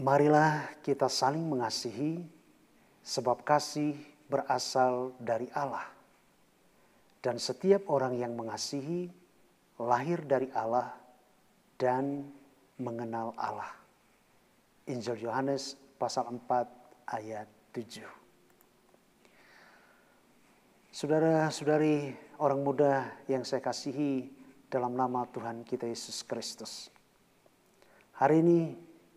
Marilah kita saling mengasihi, sebab kasih berasal dari Allah. Dan setiap orang yang mengasihi lahir dari Allah dan mengenal Allah. Injil Yohanes pasal 4 ayat 7. Saudara-saudari orang muda yang saya kasihi dalam nama Tuhan kita Yesus Kristus. Hari ini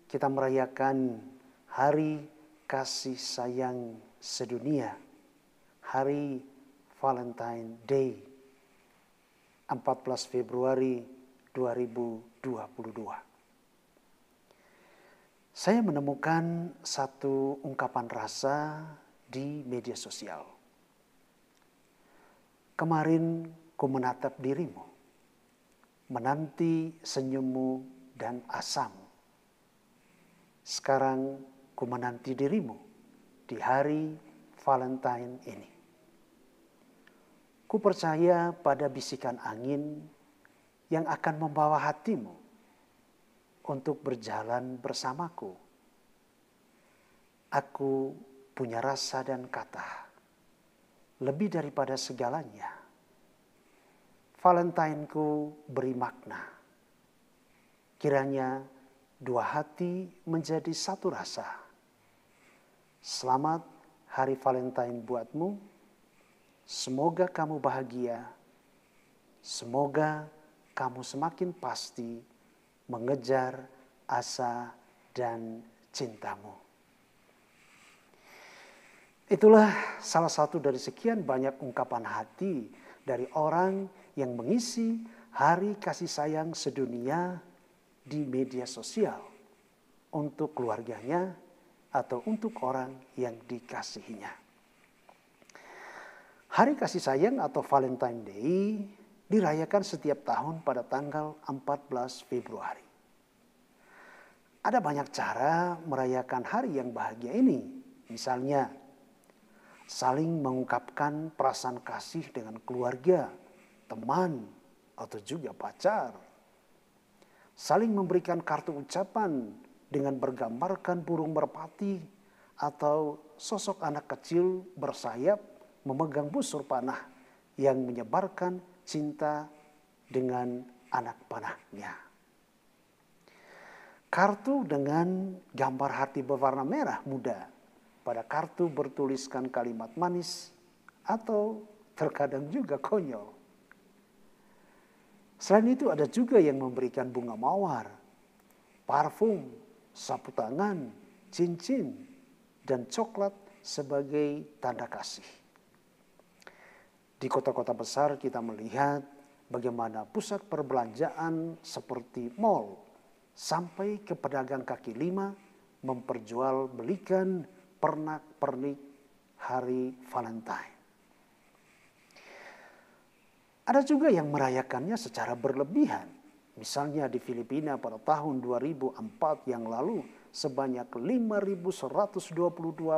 kita merayakan Hari Kasih Sayang Sedunia, Hari Valentine Day, 14 Februari 2022. Saya menemukan satu ungkapan rasa di media sosial. Kemarin ku menatap dirimu, menanti senyummu dan asamu. Sekarang ku menanti dirimu di hari Valentine ini. Ku percaya pada bisikan angin yang akan membawa hatimu untuk berjalan bersamaku. Aku punya rasa dan kata, lebih daripada segalanya. Valentine-ku beri makna. Kiranya dua hati menjadi satu rasa. Selamat Hari Valentine buatmu. Semoga kamu bahagia. Semoga kamu semakin pasti mengejar asa dan cintamu. Itulah salah satu dari sekian banyak ungkapan hati dari orang yang mengisi Hari Kasih Sayang Sedunia di media sosial untuk keluarganya atau untuk orang yang dikasihinya. Hari Kasih Sayang atau Valentine Day dirayakan setiap tahun pada tanggal 14 Februari. Ada banyak cara merayakan hari yang bahagia ini. Misalnya, saling mengungkapkan perasaan kasih dengan keluarga, teman, atau juga pacar. Saling memberikan kartu ucapan dengan bergambarkan burung merpati atau sosok anak kecil bersayap memegang busur panah yang menyebarkan cinta dengan anak panahnya. Kartu dengan gambar hati berwarna merah muda. Pada kartu bertuliskan kalimat manis atau terkadang juga konyol. Selain itu ada juga yang memberikan bunga mawar, parfum, sapu tangan, cincin, dan coklat sebagai tanda kasih. Di kota-kota besar kita melihat bagaimana pusat perbelanjaan seperti mal sampai ke pedagang kaki lima memperjualbelikan pernak-pernik Hari Valentine. Ada juga yang merayakannya secara berlebihan. Misalnya di Filipina pada tahun 2004 yang lalu sebanyak 5.122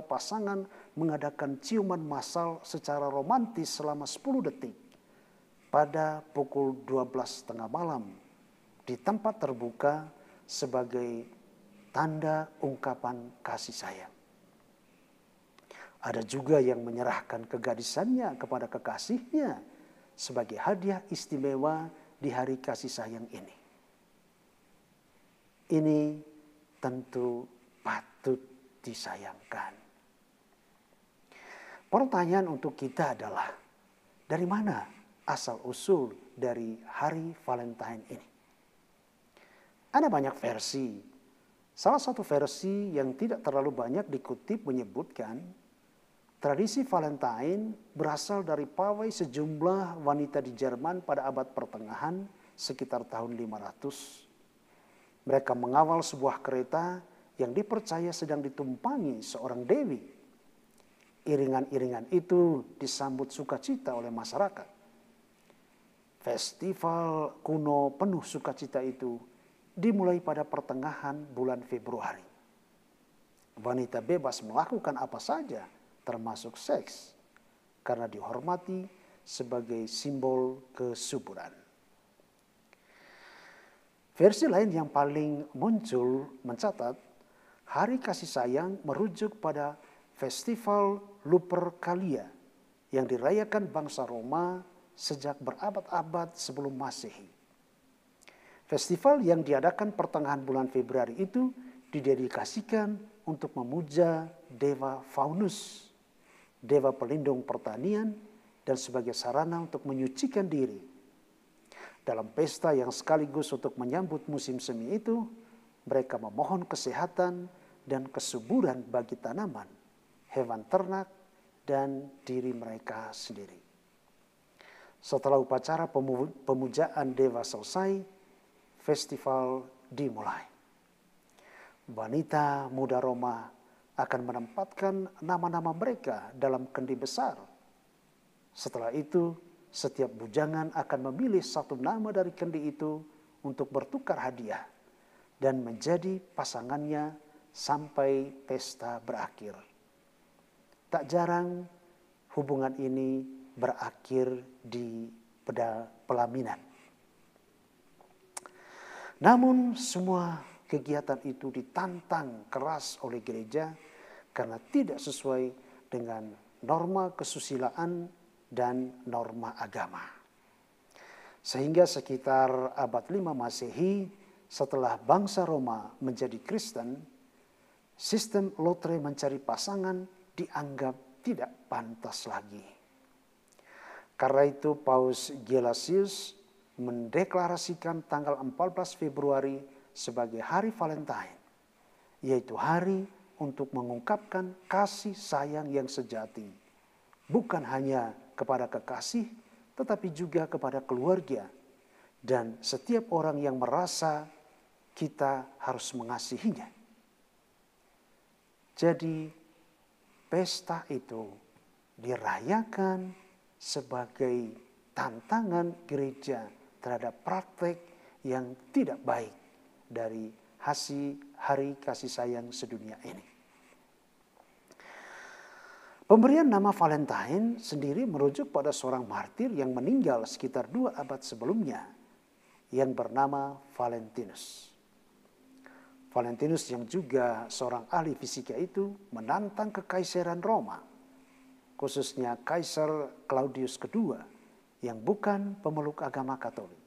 pasangan mengadakan ciuman massal secara romantis selama 10 detik pada pukul 12.30 malam di tempat terbuka sebagai tanda ungkapan kasih sayang. Ada juga yang menyerahkan kegadisannya kepada kekasihnya sebagai hadiah istimewa di hari kasih sayang ini. Ini tentu patut disayangkan. Pertanyaan untuk kita adalah, dari mana asal-usul dari hari Valentine ini? Ada banyak versi. Salah satu versi yang tidak terlalu banyak dikutip menyebutkan tradisi Valentine berasal dari pawai sejumlah wanita di Jerman pada abad pertengahan sekitar tahun 500. Mereka mengawal sebuah kereta yang dipercaya sedang ditumpangi seorang dewi. Iringan-iringan itu disambut sukacita oleh masyarakat. Festival kuno penuh sukacita itu dimulai pada pertengahan bulan Februari. Wanita bebas melakukan apa saja, termasuk seks, karena dihormati sebagai simbol kesuburan. Versi lain yang paling muncul mencatat Hari Kasih Sayang merujuk pada festival Lupercalia yang dirayakan bangsa Roma sejak berabad-abad sebelum Masehi. Festival yang diadakan pertengahan bulan Februari itu didedikasikan untuk memuja Dewa Faunus, dewa pelindung pertanian, dan sebagai sarana untuk menyucikan diri. Dalam pesta yang sekaligus untuk menyambut musim semi itu, mereka memohon kesehatan dan kesuburan bagi tanaman, hewan ternak, dan diri mereka sendiri. Setelah upacara pemujaan dewa selesai, festival dimulai. Wanita muda Roma akan menempatkan nama-nama mereka dalam kendi besar. Setelah itu, setiap bujangan akan memilih satu nama dari kendi itu untuk bertukar hadiah dan menjadi pasangannya sampai pesta berakhir. Tak jarang hubungan ini berakhir di pelaminan. Namun semua kegiatan itu ditantang keras oleh gereja karena tidak sesuai dengan norma kesusilaan dan norma agama. Sehingga sekitar abad 5 Masehi, setelah bangsa Roma menjadi Kristen, sistem lotre mencari pasangan dianggap tidak pantas lagi. Karena itu Paus Gelasius mendeklarasikan tanggal 14 Februari sebagai hari Valentine, yaitu hari untuk mengungkapkan kasih sayang yang sejati, bukan hanya kepada kekasih, tetapi juga kepada keluarga dan setiap orang yang merasa kita harus mengasihinya. Jadi pesta itu dirayakan sebagai tantangan gereja terhadap praktek yang tidak baik dari hari kasih sayang sedunia ini. Pemberian nama Valentine sendiri merujuk pada seorang martir yang meninggal sekitar 2 abad sebelumnya yang bernama Valentinus. Valentinus yang juga seorang ahli fisika itu menantang kekaisaran Roma, khususnya Kaisar Claudius II yang bukan pemeluk agama Katolik.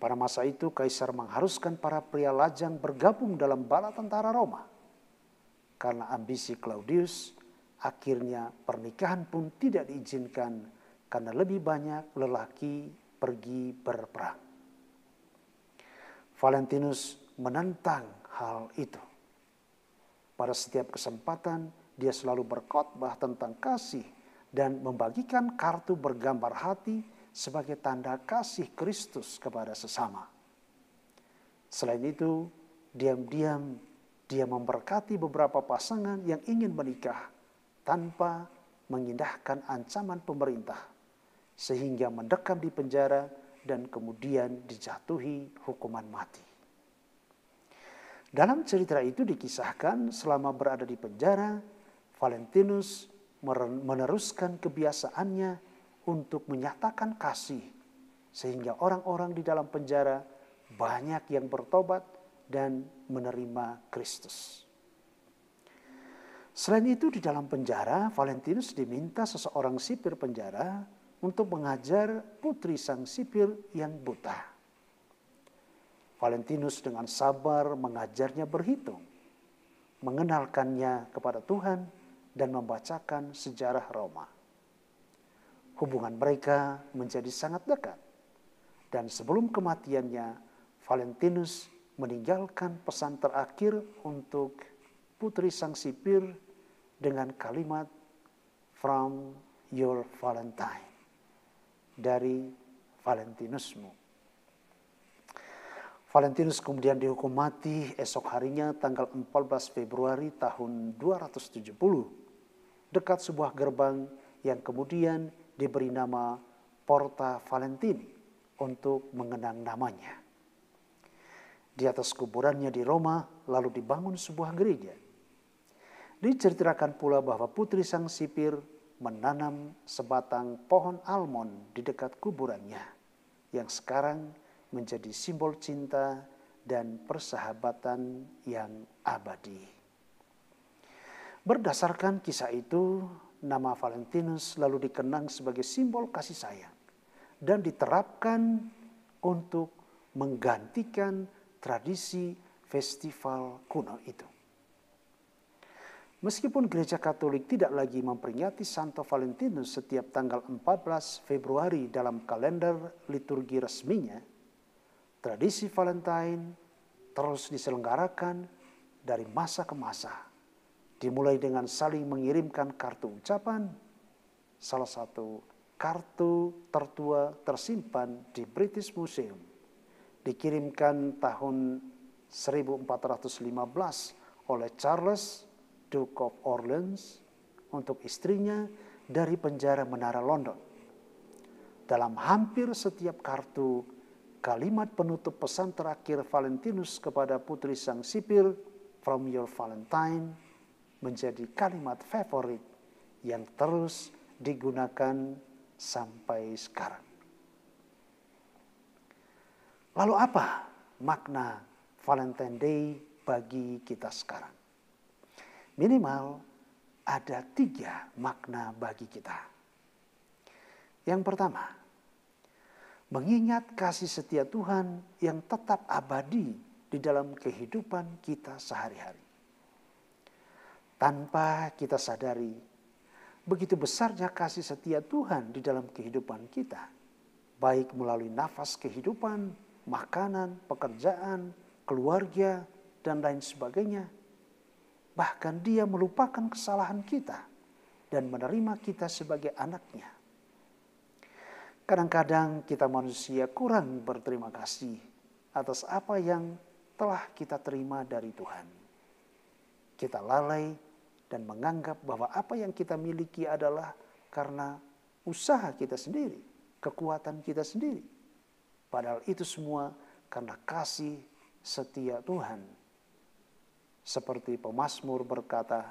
Pada masa itu kaisar mengharuskan para pria lajang bergabung dalam bala tentara Roma. Karena ambisi Claudius, akhirnya pernikahan pun tidak diizinkan karena lebih banyak lelaki pergi berperang. Valentinus menentang hal itu. Pada setiap kesempatan dia selalu berkhotbah tentang kasih dan membagikan kartu bergambar hati sebagai tanda kasih Kristus kepada sesama. Selain itu, diam-diam dia memberkati beberapa pasangan yang ingin menikah tanpa mengindahkan ancaman pemerintah, sehingga mendekam di penjara dan kemudian dijatuhi hukuman mati. Dalam cerita itu dikisahkan selama berada di penjara, Valentinus meneruskan kebiasaannya untuk menyatakan kasih, sehingga orang-orang di dalam penjara banyak yang bertobat dan menerima Kristus. Selain itu di dalam penjara, Valentinus diminta seseorang sipir penjara untuk mengajar putri sang sipir yang buta. Valentinus dengan sabar mengajarnya berhitung, mengenalkannya kepada Tuhan, dan membacakan sejarah Roma. Hubungan mereka menjadi sangat dekat. Dan sebelum kematiannya, Valentinus meninggalkan pesan terakhir untuk putri sang sipir dengan kalimat "From your Valentine", dari Valentinusmu. Valentinus kemudian dihukum mati esok harinya tanggal 14 Februari tahun 270 dekat sebuah gerbang yang kemudian diberi nama Porta Valentini untuk mengenang namanya. Di atas kuburannya di Roma lalu dibangun sebuah gereja. Diceritakan pula bahwa putri sang sipir menanam sebatang pohon almond di dekat kuburannya yang sekarang menjadi simbol cinta dan persahabatan yang abadi. Berdasarkan kisah itu, nama Valentinus lalu dikenang sebagai simbol kasih sayang dan diterapkan untuk menggantikan tradisi festival kuno itu. Meskipun Gereja Katolik tidak lagi memperingati Santo Valentinus setiap tanggal 14 Februari dalam kalender liturgi resminya, tradisi Valentine terus diselenggarakan dari masa ke masa, dimulai dengan saling mengirimkan kartu ucapan. Salah satu kartu tertua tersimpan di British Museum, dikirimkan tahun 1415 oleh Charles, Duke of Orleans, untuk istrinya dari penjara Menara London. Dalam hampir setiap kartu, kalimat penutup pesan terakhir Valentinus kepada putri sang sipir, "From your Valentine," menjadi kalimat favorit yang terus digunakan sampai sekarang. Lalu apa makna Valentine Day bagi kita sekarang? Minimal ada 3 makna bagi kita. Yang pertama, mengingat kasih setia Tuhan yang tetap abadi di dalam kehidupan kita sehari-hari. Tanpa kita sadari, begitu besarnya kasih setia Tuhan di dalam kehidupan kita, baik melalui nafas kehidupan, makanan, pekerjaan, keluarga, dan lain sebagainya. Bahkan Dia melupakan kesalahan kita dan menerima kita sebagai anaknya. Kadang-kadang kita manusia kurang berterima kasih atas apa yang telah kita terima dari Tuhan. Kita lalai dan menganggap bahwa apa yang kita miliki adalah karena usaha kita sendiri, kekuatan kita sendiri. Padahal itu semua karena kasih setia Tuhan. Seperti pemazmur berkata,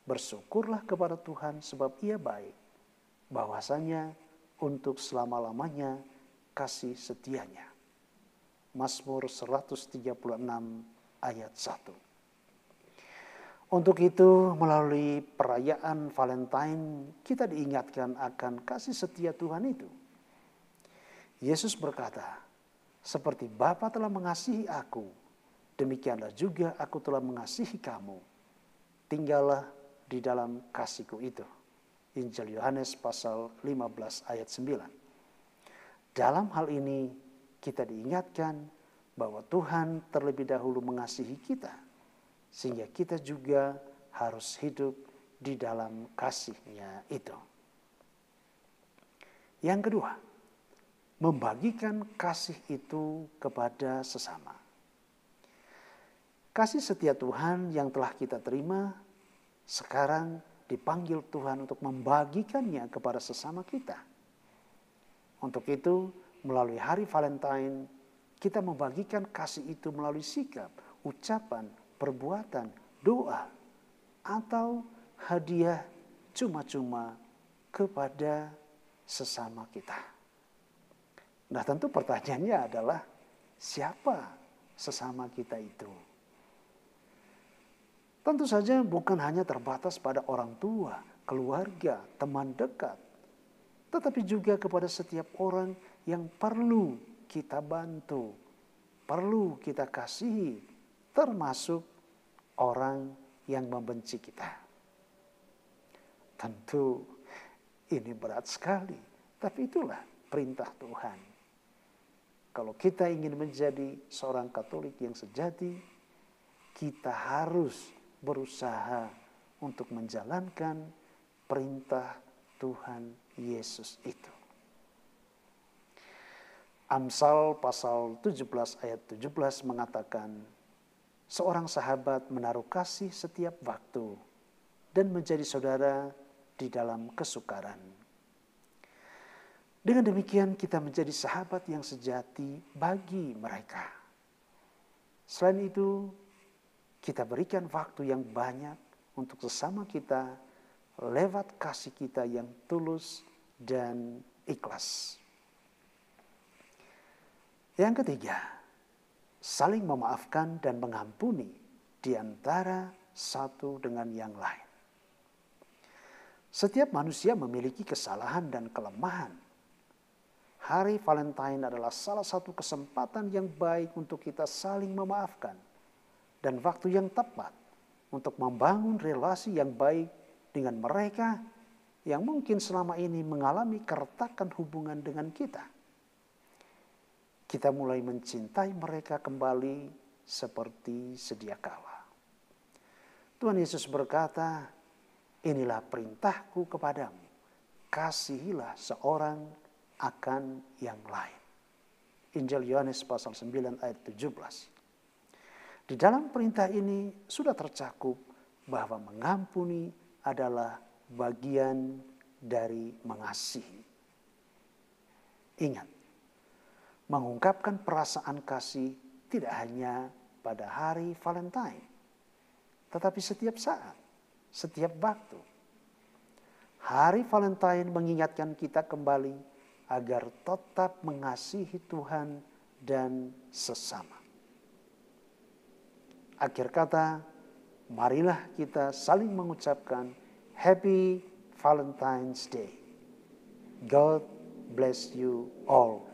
"Bersyukurlah kepada Tuhan sebab Ia baik. Bahwasanya untuk selama-lamanya kasih setianya." Mazmur 136 ayat 1. Untuk itu, melalui perayaan Valentine, kita diingatkan akan kasih setia Tuhan itu. Yesus berkata, "Seperti Bapa telah mengasihi aku, demikianlah juga aku telah mengasihi kamu. Tinggallah di dalam kasihku itu." Injil Yohanes pasal 15 ayat 9. Dalam hal ini kita diingatkan bahwa Tuhan terlebih dahulu mengasihi kita, sehingga kita juga harus hidup di dalam kasih-Nya itu. Yang kedua, membagikan kasih itu kepada sesama. Kasih setia Tuhan yang telah kita terima sekarang dipanggil Tuhan untuk membagikannya kepada sesama kita. Untuk itu, melalui hari Valentine, kita membagikan kasih itu melalui sikap, ucapan, perbuatan, doa, atau hadiah cuma-cuma kepada sesama kita. Nah, tentu pertanyaannya adalah, siapa sesama kita itu? Tentu saja bukan hanya terbatas pada orang tua, keluarga, teman dekat, tetapi juga kepada setiap orang yang perlu kita bantu, perlu kita kasihi, termasuk orang yang membenci kita. Tentu ini berat sekali, tapi itulah perintah Tuhan. Kalau kita ingin menjadi seorang Katolik yang sejati, kita harus berusaha untuk menjalankan perintah Tuhan Yesus itu. Amsal pasal 17 ayat 17 mengatakan, "Seorang sahabat menaruh kasih setiap waktu dan menjadi saudara di dalam kesukaran." Dengan demikian kita menjadi sahabat yang sejati bagi mereka. Selain itu, kita berikan waktu yang banyak untuk sesama kita lewat kasih kita yang tulus dan ikhlas. Yang ketiga, saling memaafkan dan mengampuni di antara satu dengan yang lain. Setiap manusia memiliki kesalahan dan kelemahan. Hari Valentine adalah salah satu kesempatan yang baik untuk kita saling memaafkan dan waktu yang tepat untuk membangun relasi yang baik dengan mereka yang mungkin selama ini mengalami keretakan hubungan dengan kita. Kita mulai mencintai mereka kembali seperti sedia kala. Tuhan Yesus berkata, inilah perintahku kepadamu, kasihilah seorang akan yang lain. Injil Yohanes pasal 9 ayat 17. Di dalam perintah ini sudah tercakup bahwa mengampuni adalah bagian dari mengasihi. Ingat, mengungkapkan perasaan kasih tidak hanya pada hari Valentine, tetapi setiap saat, setiap waktu. Hari Valentine mengingatkan kita kembali agar tetap mengasihi Tuhan dan sesama. Akhir kata, marilah kita saling mengucapkan Happy Valentine's Day. God bless you all.